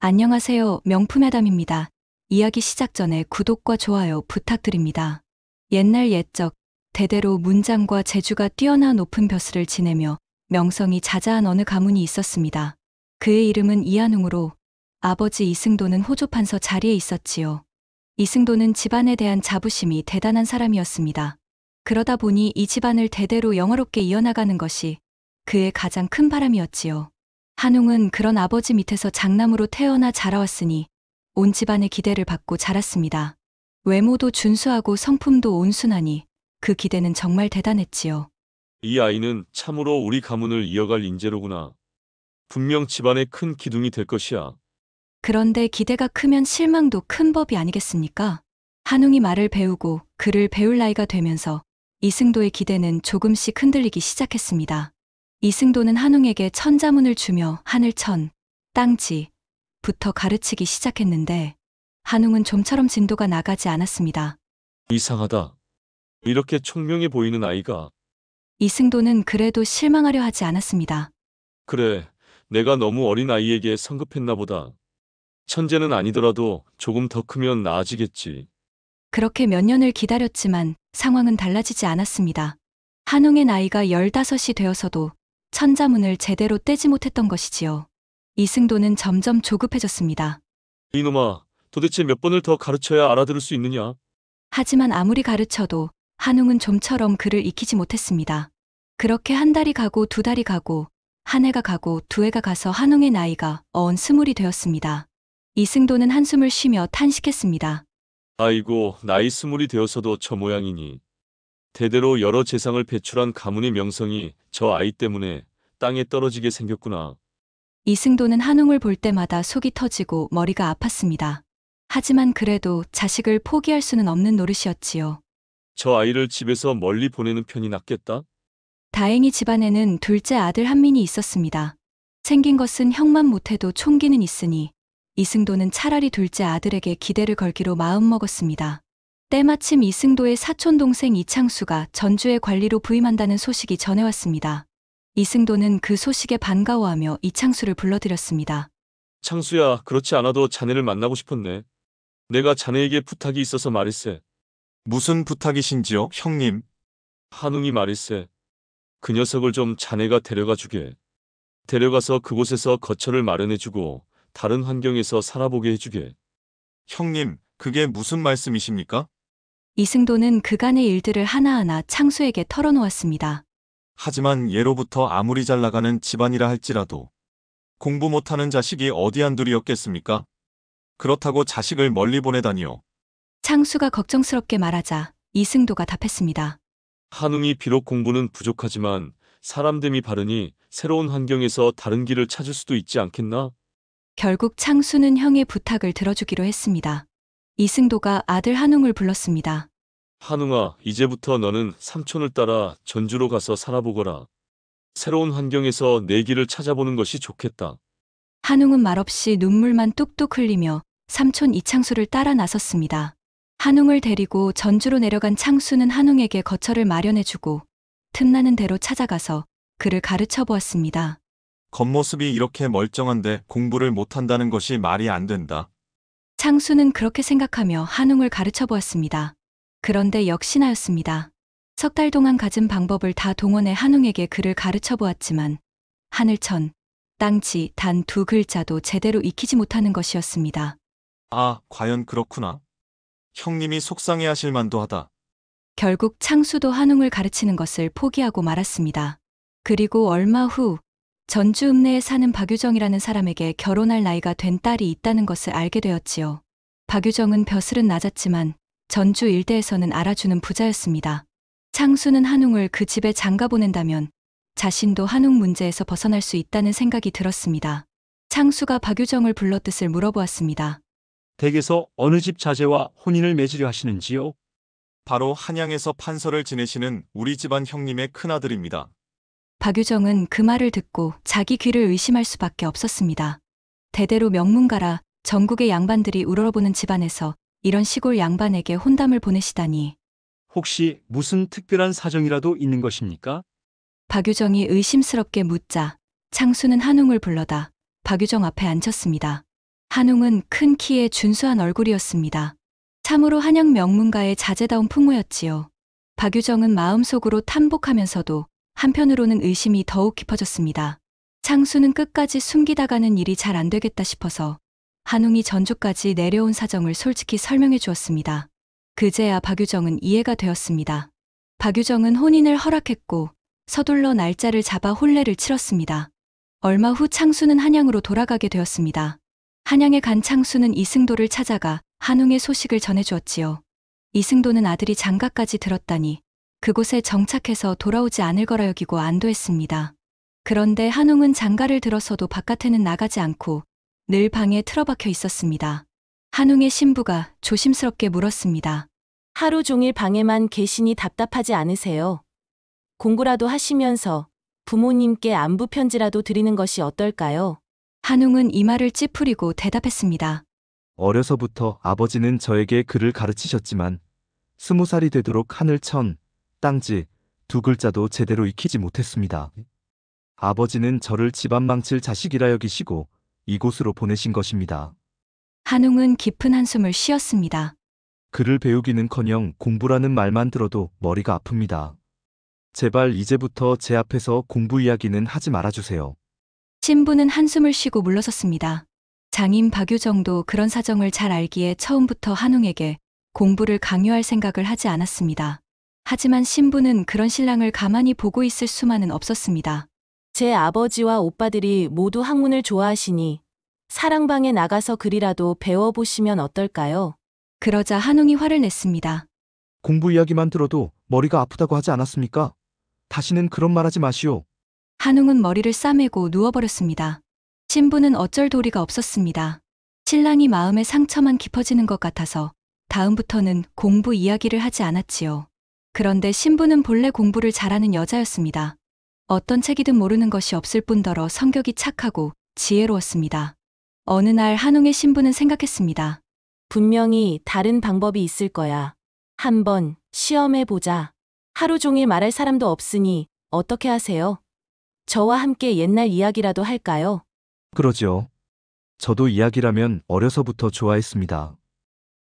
안녕하세요. 명품야담입니다. 이야기 시작 전에 구독과 좋아요 부탁드립니다. 옛날 옛적 대대로 문장과 재주가 뛰어난 높은 벼슬을 지내며 명성이 자자한 어느 가문이 있었습니다. 그의 이름은 이한웅으로 아버지 이승도는 호조판서 자리에 있었지요. 이승도는 집안에 대한 자부심이 대단한 사람이었습니다. 그러다 보니 이 집안을 대대로 영화롭게 이어나가는 것이 그의 가장 큰 바람이었지요. 한웅은 그런 아버지 밑에서 장남으로 태어나 자라왔으니 온 집안의 기대를 받고 자랐습니다. 외모도 준수하고 성품도 온순하니 그 기대는 정말 대단했지요. 이 아이는 참으로 우리 가문을 이어갈 인재로구나. 분명 집안의 큰 기둥이 될 것이야. 그런데 기대가 크면 실망도 큰 법이 아니겠습니까? 한웅이 말을 배우고 글을 배울 나이가 되면서 이승도의 기대는 조금씩 흔들리기 시작했습니다. 이승도는 한웅에게 천자문을 주며 하늘천, 땅지부터 가르치기 시작했는데 한웅은 좀처럼 진도가 나가지 않았습니다. 이상하다. 이렇게 총명해 보이는 아이가. 이승도는 그래도 실망하려 하지 않았습니다. 그래, 내가 너무 어린 아이에게 성급했나 보다. 천재는 아니더라도 조금 더 크면 나아지겠지. 그렇게 몇 년을 기다렸지만 상황은 달라지지 않았습니다. 한웅의 나이가 15이 되어서도 천자문을 제대로 떼지 못했던 것이지요. 이승도는 점점 조급해졌습니다. 이놈아, 도대체 몇 번을 더 가르쳐야 알아들을 수 있느냐? 하지만 아무리 가르쳐도 한웅은 좀처럼 글을 익히지 못했습니다. 그렇게 한 달이 가고 두 달이 가고 한 해가 가고 두 해가 가서 한웅의 나이가 어언 20이 되었습니다. 이승도는 한숨을 쉬며 탄식했습니다. 아이고, 나이 20이 되어서도 저 모양이니. 대대로 여러 재상을 배출한 가문의 명성이 저 아이 때문에 땅에 떨어지게 생겼구나. 이승도는 한웅을 볼 때마다 속이 터지고 머리가 아팠습니다. 하지만 그래도 자식을 포기할 수는 없는 노릇이었지요. 저 아이를 집에서 멀리 보내는 편이 낫겠다. 다행히 집안에는 둘째 아들 한민이 있었습니다. 생긴 것은 형만 못해도 총기는 있으니 이승도는 차라리 둘째 아들에게 기대를 걸기로 마음먹었습니다. 때마침 이승도의 사촌 동생 이창수가 전주의 관리로 부임한다는 소식이 전해왔습니다. 이승도는 그 소식에 반가워하며 이창수를 불러들였습니다. 창수야, 그렇지 않아도 자네를 만나고 싶었네. 내가 자네에게 부탁이 있어서 말일세. 무슨 부탁이신지요, 형님? 한웅이 말일세. 그 녀석을 좀 자네가 데려가 주게. 데려가서 그곳에서 거처를 마련해주고 다른 환경에서 살아보게 해주게. 형님, 그게 무슨 말씀이십니까? 이승도는 그간의 일들을 하나하나 창수에게 털어놓았습니다. 하지만 예로부터 아무리 잘 나가는 집안이라 할지라도 공부 못하는 자식이 어디 한둘이었겠습니까? 그렇다고 자식을 멀리 보내다니요. 창수가 걱정스럽게 말하자 이승도가 답했습니다. 한웅이 비록 공부는 부족하지만 사람됨이 바르니 새로운 환경에서 다른 길을 찾을 수도 있지 않겠나? 결국 창수는 형의 부탁을 들어주기로 했습니다. 이승도가 아들 한웅을 불렀습니다. 한웅아, 이제부터 너는 삼촌을 따라 전주로 가서 살아보거라. 새로운 환경에서 내 길을 찾아보는 것이 좋겠다. 한웅은 말없이 눈물만 뚝뚝 흘리며 삼촌 이창수를 따라 나섰습니다. 한웅을 데리고 전주로 내려간 창수는 한웅에게 거처를 마련해주고 틈나는 대로 찾아가서 그를 가르쳐 보았습니다. 겉모습이 이렇게 멀쩡한데 공부를 못한다는 것이 말이 안 된다. 창수는 그렇게 생각하며 한웅을 가르쳐 보았습니다. 그런데 역시나였습니다. 석 달 동안 가진 방법을 다 동원해 한웅에게 글을 가르쳐 보았지만 하늘천, 땅지 단 두 글자도 제대로 익히지 못하는 것이었습니다. 아, 과연 그렇구나. 형님이 속상해하실 만도 하다. 결국 창수도 한웅을 가르치는 것을 포기하고 말았습니다. 그리고 얼마 후 전주 읍내에 사는 박유정이라는 사람에게 결혼할 나이가 된 딸이 있다는 것을 알게 되었지요. 박유정은 벼슬은 낮았지만 전주 일대에서는 알아주는 부자였습니다. 창수는 한웅을 그 집에 장가 보낸다면 자신도 한웅 문제에서 벗어날 수 있다는 생각이 들었습니다. 창수가 박유정을 불러 뜻을 물어보았습니다. 댁에서 어느 집 자제와 혼인을 맺으려 하시는지요? 바로 한양에서 판서를 지내시는 우리 집안 형님의 큰아들입니다. 박유정은 그 말을 듣고 자기 귀를 의심할 수밖에 없었습니다. 대대로 명문가라 전국의 양반들이 우러러보는 집안에서 이런 시골 양반에게 혼담을 보내시다니. 혹시 무슨 특별한 사정이라도 있는 것입니까? 박유정이 의심스럽게 묻자 창수는 한웅을 불러다 박유정 앞에 앉혔습니다. 한웅은 큰 키에 준수한 얼굴이었습니다. 참으로 한양 명문가의 자제다운 풍모였지요. 박유정은 마음속으로 탐복하면서도 한편으로는 의심이 더욱 깊어졌습니다. 창수는 끝까지 숨기다가는 일이 잘 안 되겠다 싶어서 한웅이 전주까지 내려온 사정을 솔직히 설명해 주었습니다. 그제야 박유정은 이해가 되었습니다. 박유정은 혼인을 허락했고 서둘러 날짜를 잡아 혼례를 치렀습니다. 얼마 후 창수는 한양으로 돌아가게 되었습니다. 한양에 간 창수는 이승도를 찾아가 한웅의 소식을 전해주었지요. 이승도는 아들이 장가까지 들었다니 그곳에 정착해서 돌아오지 않을 거라 여기고 안도했습니다. 그런데 한웅은 장가를 들어서도 바깥에는 나가지 않고 늘 방에 틀어박혀 있었습니다. 한웅의 신부가 조심스럽게 물었습니다. 하루 종일 방에만 계시니 답답하지 않으세요? 공부라도 하시면서 부모님께 안부 편지라도 드리는 것이 어떨까요? 한웅은 이마를 찌푸리고 대답했습니다. 어려서부터 아버지는 저에게 글을 가르치셨지만 20살이 되도록 하늘천, 땅지 두 글자도 제대로 익히지 못했습니다. 아버지는 저를 집안 망칠 자식이라 여기시고 이곳으로 보내신 것입니다. 한웅은 깊은 한숨을 쉬었습니다. 글을 배우기는커녕 공부라는 말만 들어도 머리가 아픕니다. 제발 이제부터 제 앞에서 공부 이야기는 하지 말아주세요. 신부는 한숨을 쉬고 물러섰습니다. 장인 박유정도 그런 사정을 잘 알기에 처음부터 한웅에게 공부를 강요할 생각을 하지 않았습니다. 하지만 신부는 그런 신랑을 가만히 보고 있을 수만은 없었습니다. 제 아버지와 오빠들이 모두 학문을 좋아하시니 사랑방에 나가서 글이라도 배워보시면 어떨까요? 그러자 한웅이 화를 냈습니다. 공부 이야기만 들어도 머리가 아프다고 하지 않았습니까? 다시는 그런 말 하지 마시오. 한웅은 머리를 싸매고 누워버렸습니다. 신부는 어쩔 도리가 없었습니다. 신랑이 마음의 상처만 깊어지는 것 같아서 다음부터는 공부 이야기를 하지 않았지요. 그런데 신부는 본래 공부를 잘하는 여자였습니다. 어떤 책이든 모르는 것이 없을 뿐더러 성격이 착하고 지혜로웠습니다. 어느 날 한웅의 신부는 생각했습니다. 분명히 다른 방법이 있을 거야. 한번 시험해보자. 하루 종일 말할 사람도 없으니 어떻게 하세요? 저와 함께 옛날 이야기라도 할까요? 그러죠. 저도 이야기라면 어려서부터 좋아했습니다.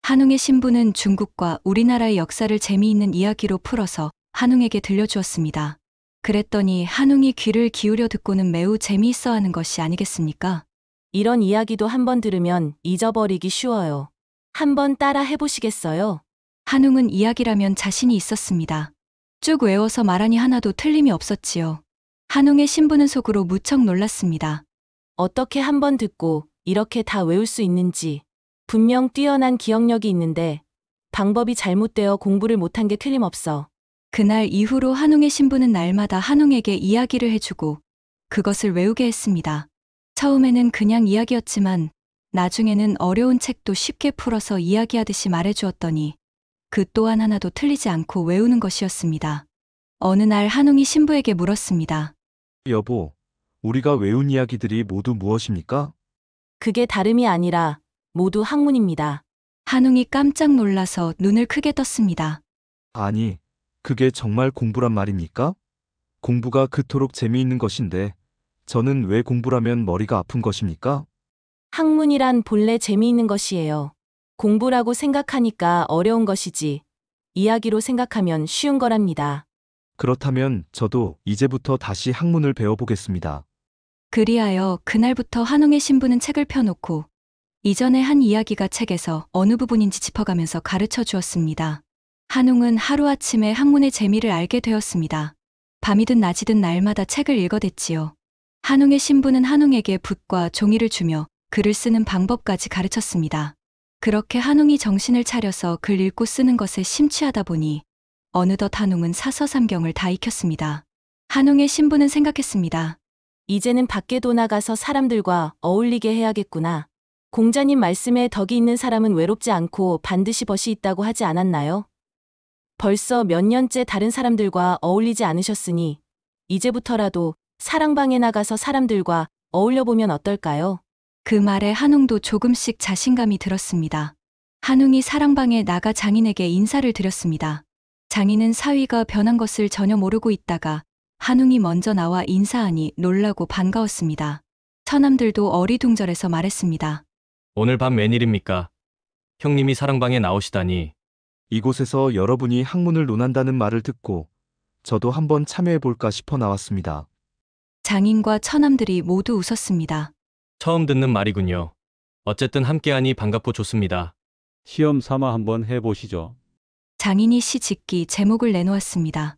한웅의 신부는 중국과 우리나라의 역사를 재미있는 이야기로 풀어서 한웅에게 들려주었습니다. 그랬더니 한웅이 귀를 기울여 듣고는 매우 재미있어 하는 것이 아니겠습니까? 이런 이야기도 한번 들으면 잊어버리기 쉬워요. 한번 따라 해보시겠어요? 한웅은 이야기라면 자신이 있었습니다. 쭉 외워서 말하니 하나도 틀림이 없었지요. 한웅의 신부는 속으로 무척 놀랐습니다. 어떻게 한번 듣고 이렇게 다 외울 수 있는지. 분명 뛰어난 기억력이 있는데 방법이 잘못되어 공부를 못한 게 틀림없어. 그날 이후로 한웅의 신부는 날마다 한웅에게 이야기를 해주고 그것을 외우게 했습니다. 처음에는 그냥 이야기였지만 나중에는 어려운 책도 쉽게 풀어서 이야기하듯이 말해주었더니 그 또한 하나도 틀리지 않고 외우는 것이었습니다. 어느 날 한웅이 신부에게 물었습니다. 여보, 우리가 외운 이야기들이 모두 무엇입니까? 그게 다름이 아니라 모두 학문입니다. 한웅이 깜짝 놀라서 눈을 크게 떴습니다. 아니, 그게 정말 공부란 말입니까? 공부가 그토록 재미있는 것인데 저는 왜 공부라면 머리가 아픈 것입니까? 학문이란 본래 재미있는 것이에요. 공부라고 생각하니까 어려운 것이지 이야기로 생각하면 쉬운 거랍니다. 그렇다면 저도 이제부터 다시 학문을 배워보겠습니다. 그리하여 그날부터 한웅의 신부는 책을 펴놓고 이전에 한 이야기가 책에서 어느 부분인지 짚어가면서 가르쳐 주었습니다. 한웅은 하루아침에 학문의 재미를 알게 되었습니다. 밤이든 낮이든 날마다 책을 읽어댔지요. 한웅의 신부는 한웅에게 붓과 종이를 주며 글을 쓰는 방법까지 가르쳤습니다. 그렇게 한웅이 정신을 차려서 글 읽고 쓰는 것에 심취하다 보니 어느덧 한웅은 사서삼경을 다 익혔습니다. 한웅의 신부는 생각했습니다. 이제는 밖에도 나가서 사람들과 어울리게 해야겠구나. 공자님 말씀에 덕이 있는 사람은 외롭지 않고 반드시 벗이 있다고 하지 않았나요? 벌써 몇 년째 다른 사람들과 어울리지 않으셨으니 이제부터라도 사랑방에 나가서 사람들과 어울려보면 어떨까요? 그 말에 한웅도 조금씩 자신감이 들었습니다. 한웅이 사랑방에 나가 장인에게 인사를 드렸습니다. 장인은 사위가 변한 것을 전혀 모르고 있다가 한웅이 먼저 나와 인사하니 놀라고 반가웠습니다. 처남들도 어리둥절해서 말했습니다. 오늘 밤 웬일입니까? 형님이 사랑방에 나오시다니. 이곳에서 여러분이 학문을 논한다는 말을 듣고 저도 한번 참여해볼까 싶어 나왔습니다. 장인과 처남들이 모두 웃었습니다. 처음 듣는 말이군요. 어쨌든 함께하니 반갑고 좋습니다. 시험 삼아 한번 해보시죠. 장인이 시 짓기 제목을 내놓았습니다.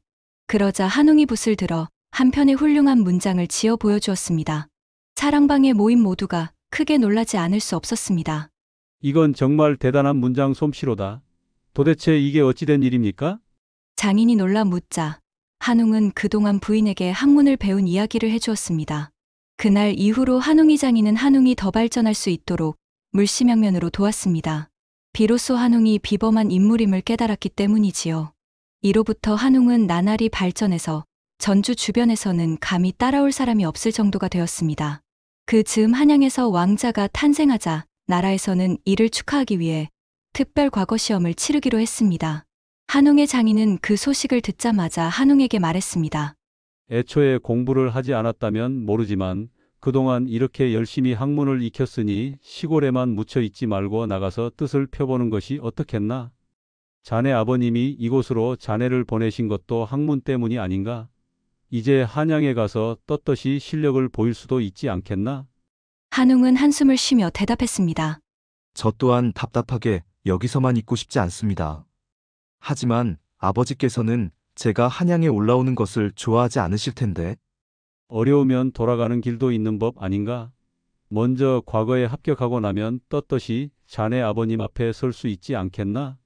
그러자 한웅이 붓을 들어 한편의 훌륭한 문장을 지어 보여주었습니다. 사랑방의 모임 모두가 크게 놀라지 않을 수 없었습니다. 이건 정말 대단한 문장 솜씨로다. 도대체 이게 어찌된 일입니까? 장인이 놀라 묻자 한웅은 그동안 부인에게 학문을 배운 이야기를 해주었습니다. 그날 이후로 한웅이 장인은 한웅이 더 발전할 수 있도록 물심양면으로 도왔습니다. 비로소 한웅이 비범한 인물임을 깨달았기 때문이지요. 이로부터 한웅은 나날이 발전해서 전주 주변에서는 감히 따라올 사람이 없을 정도가 되었습니다. 그 즈음 한양에서 왕자가 탄생하자 나라에서는 이를 축하하기 위해 특별 과거 시험을 치르기로 했습니다. 한웅의 장인은 그 소식을 듣자마자 한웅에게 말했습니다. 애초에 공부를 하지 않았다면 모르지만 그동안 이렇게 열심히 학문을 익혔으니 시골에만 묻혀 있지 말고 나가서 뜻을 펴보는 것이 어떻겠나? 자네 아버님이 이곳으로 자네를 보내신 것도 학문 때문이 아닌가? 이제 한양에 가서 떳떳이 실력을 보일 수도 있지 않겠나? 한웅은 한숨을 쉬며 대답했습니다. 저 또한 답답하게 여기서만 있고 싶지 않습니다. 하지만 아버지께서는 제가 한양에 올라오는 것을 좋아하지 않으실 텐데. 어려우면 돌아가는 길도 있는 법 아닌가? 먼저 과거에 합격하고 나면 떳떳이 자네 아버님 앞에 설 수 있지 않겠나?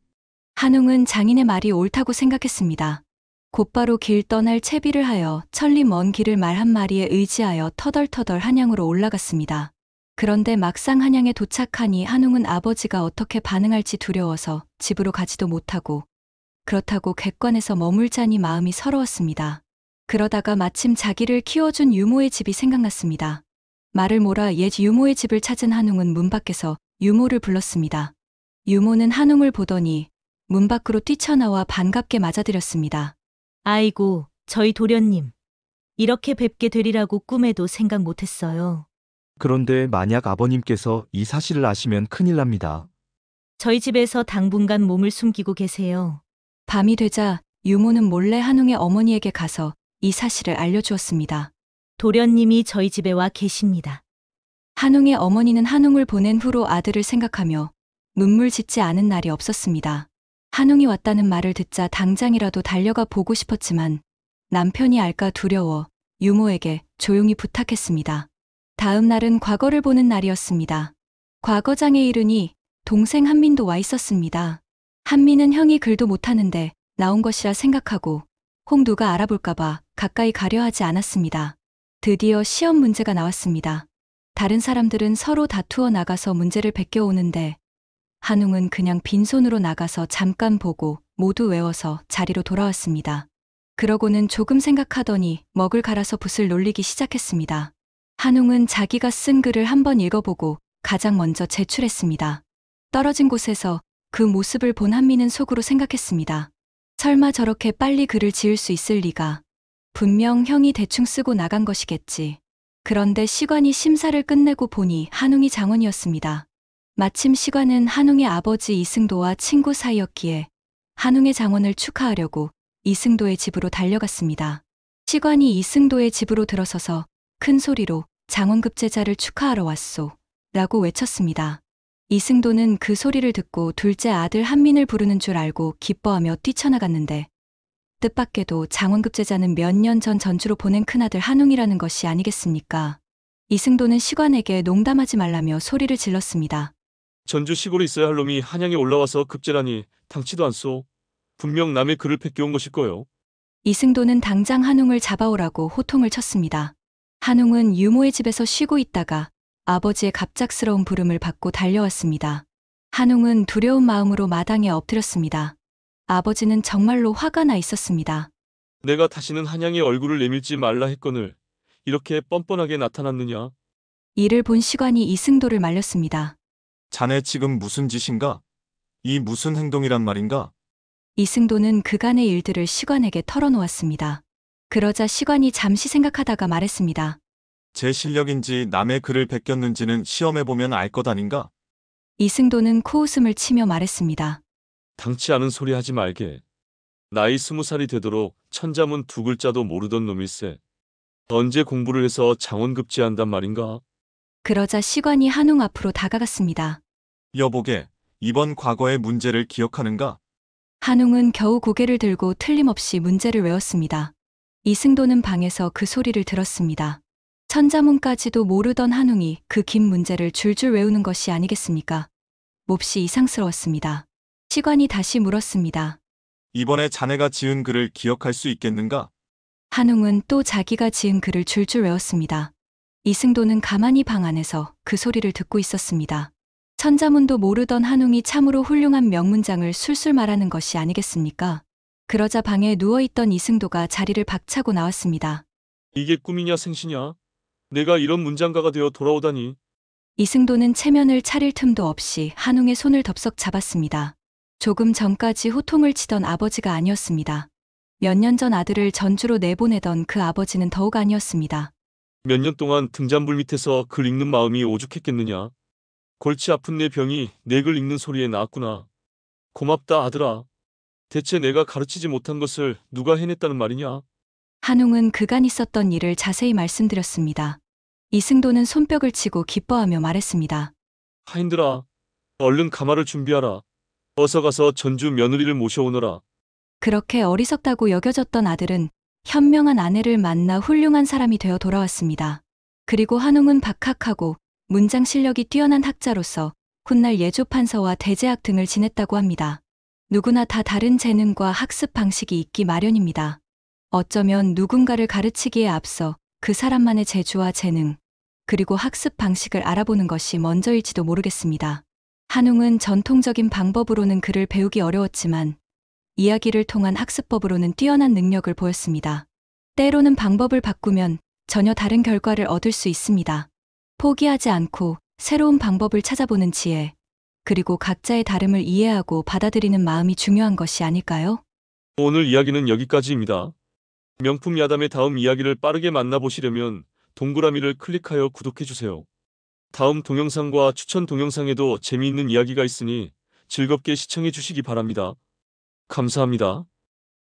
한웅은 장인의 말이 옳다고 생각했습니다. 곧바로 길 떠날 채비를 하여 천리 먼 길을 말 한 마리에 의지하여 터덜터덜 한양으로 올라갔습니다. 그런데 막상 한양에 도착하니 한웅은 아버지가 어떻게 반응할지 두려워서 집으로 가지도 못하고 그렇다고 객관에서 머물자니 마음이 서러웠습니다. 그러다가 마침 자기를 키워준 유모의 집이 생각났습니다. 말을 몰아 옛 유모의 집을 찾은 한웅은 문 밖에서 유모를 불렀습니다. 유모는 한웅을 보더니 문 밖으로 뛰쳐나와 반갑게 맞아들였습니다. 아이고, 저희 도련님. 이렇게 뵙게 되리라고 꿈에도 생각 못했어요. 그런데 만약 아버님께서 이 사실을 아시면 큰일 납니다. 저희 집에서 당분간 몸을 숨기고 계세요. 밤이 되자 유모는 몰래 한웅의 어머니에게 가서 이 사실을 알려주었습니다. 도련님이 저희 집에 와 계십니다. 한웅의 어머니는 한웅을 보낸 후로 아들을 생각하며 눈물 짓지 않은 날이 없었습니다. 한웅이 왔다는 말을 듣자 당장이라도 달려가 보고 싶었지만 남편이 알까 두려워 유모에게 조용히 부탁했습니다. 다음 날은 과거를 보는 날이었습니다. 과거장에 이르니 동생 한민도 와 있었습니다. 한민은 형이 글도 못하는데 나온 것이라 생각하고 혹 누가 알아볼까봐 가까이 가려 하지 않았습니다. 드디어 시험 문제가 나왔습니다. 다른 사람들은 서로 다투어 나가서 문제를 베껴오는데 한웅은 그냥 빈손으로 나가서 잠깐 보고 모두 외워서 자리로 돌아왔습니다. 그러고는 조금 생각하더니 먹을 갈아서 붓을 놀리기 시작했습니다. 한웅은 자기가 쓴 글을 한번 읽어보고 가장 먼저 제출했습니다. 떨어진 곳에서 그 모습을 본 한미는 속으로 생각했습니다. 설마 저렇게 빨리 글을 지을 수 있을 리가. 분명 형이 대충 쓰고 나간 것이겠지. 그런데 시관이 심사를 끝내고 보니 한웅이 장원이었습니다. 마침 시관은 한웅의 아버지 이승도와 친구 사이였기에 한웅의 장원을 축하하려고 이승도의 집으로 달려갔습니다. 시관이 이승도의 집으로 들어서서 큰 소리로 장원급제자를 축하하러 왔소 라고 외쳤습니다. 이승도는 그 소리를 듣고 둘째 아들 한민을 부르는 줄 알고 기뻐하며 뛰쳐나갔는데 뜻밖에도 장원급제자는 몇 년 전 전주로 보낸 큰아들 한웅이라는 것이 아니겠습니까? 이승도는 시관에게 농담하지 말라며 소리를 질렀습니다. 전주 시골에 있어야 할 놈이 한양에 올라와서 급제라니 당치도 않소. 분명 남의 글을 뺏겨온 것일 거요. 이승도는 당장 한웅을 잡아오라고 호통을 쳤습니다. 한웅은 유모의 집에서 쉬고 있다가 아버지의 갑작스러운 부름을 받고 달려왔습니다. 한웅은 두려운 마음으로 마당에 엎드렸습니다. 아버지는 정말로 화가 나 있었습니다. 내가 다시는 한양에 얼굴을 내밀지 말라 했거늘 이렇게 뻔뻔하게 나타났느냐? 이를 본 시관이 이승도를 말렸습니다. 자네 지금 무슨 짓인가? 이 무슨 행동이란 말인가? 이승도는 그간의 일들을 시관에게 털어놓았습니다. 그러자 시관이 잠시 생각하다가 말했습니다. 제 실력인지 남의 글을 베꼈는지는 시험해보면 알 것 아닌가? 이승도는 코웃음을 치며 말했습니다. 당치 않은 소리 하지 말게. 나이 20살이 되도록 천자문 두 글자도 모르던 놈일세. 언제 공부를 해서 장원급제한단 말인가? 그러자 시관이 한웅 앞으로 다가갔습니다. 여보게, 이번 과거의 문제를 기억하는가? 한웅은 겨우 고개를 들고 틀림없이 문제를 외웠습니다. 이승도는 방에서 그 소리를 들었습니다. 천자문까지도 모르던 한웅이 그 긴 문제를 줄줄 외우는 것이 아니겠습니까? 몹시 이상스러웠습니다. 시관이 다시 물었습니다. 이번에 자네가 지은 글을 기억할 수 있겠는가? 한웅은 또 자기가 지은 글을 줄줄 외웠습니다. 이승도는 가만히 방 안에서 그 소리를 듣고 있었습니다. 천자문도 모르던 한웅이 참으로 훌륭한 명문장을 술술 말하는 것이 아니겠습니까? 그러자 방에 누워있던 이승도가 자리를 박차고 나왔습니다. 이게 꿈이냐 생시냐? 내가 이런 문장가가 되어 돌아오다니. 이승도는 체면을 차릴 틈도 없이 한웅의 손을 덥석 잡았습니다. 조금 전까지 호통을 치던 아버지가 아니었습니다. 몇 년 전 아들을 전주로 내보내던 그 아버지는 더욱 아니었습니다. 몇 년 동안 등잔불 밑에서 글 읽는 마음이 오죽했겠느냐. 골치 아픈 내 병이 내 글 읽는 소리에 나았구나. 고맙다 아들아. 대체 내가 가르치지 못한 것을 누가 해냈다는 말이냐? 한웅은 그간 있었던 일을 자세히 말씀드렸습니다. 이승도는 손뼉을 치고 기뻐하며 말했습니다. 하인들아, 얼른 가마를 준비하라. 어서 가서 전주 며느리를 모셔오너라. 그렇게 어리석다고 여겨졌던 아들은 현명한 아내를 만나 훌륭한 사람이 되어 돌아왔습니다. 그리고 한웅은 박학하고 문장 실력이 뛰어난 학자로서 훗날 예조판서와 대제학 등을 지냈다고 합니다. 누구나 다 다른 재능과 학습 방식이 있기 마련입니다. 어쩌면 누군가를 가르치기에 앞서 그 사람만의 재주와 재능, 그리고 학습 방식을 알아보는 것이 먼저일지도 모르겠습니다. 한웅은 전통적인 방법으로는 글을 배우기 어려웠지만 이야기를 통한 학습법으로는 뛰어난 능력을 보였습니다. 때로는 방법을 바꾸면 전혀 다른 결과를 얻을 수 있습니다. 포기하지 않고 새로운 방법을 찾아보는 지혜, 그리고 각자의 다름을 이해하고 받아들이는 마음이 중요한 것이 아닐까요? 오늘 이야기는 여기까지입니다. 명품 야담의 다음 이야기를 빠르게 만나보시려면 동그라미를 클릭하여 구독해주세요. 다음 동영상과 추천 동영상에도 재미있는 이야기가 있으니 즐겁게 시청해 주시기 바랍니다. 감사합니다.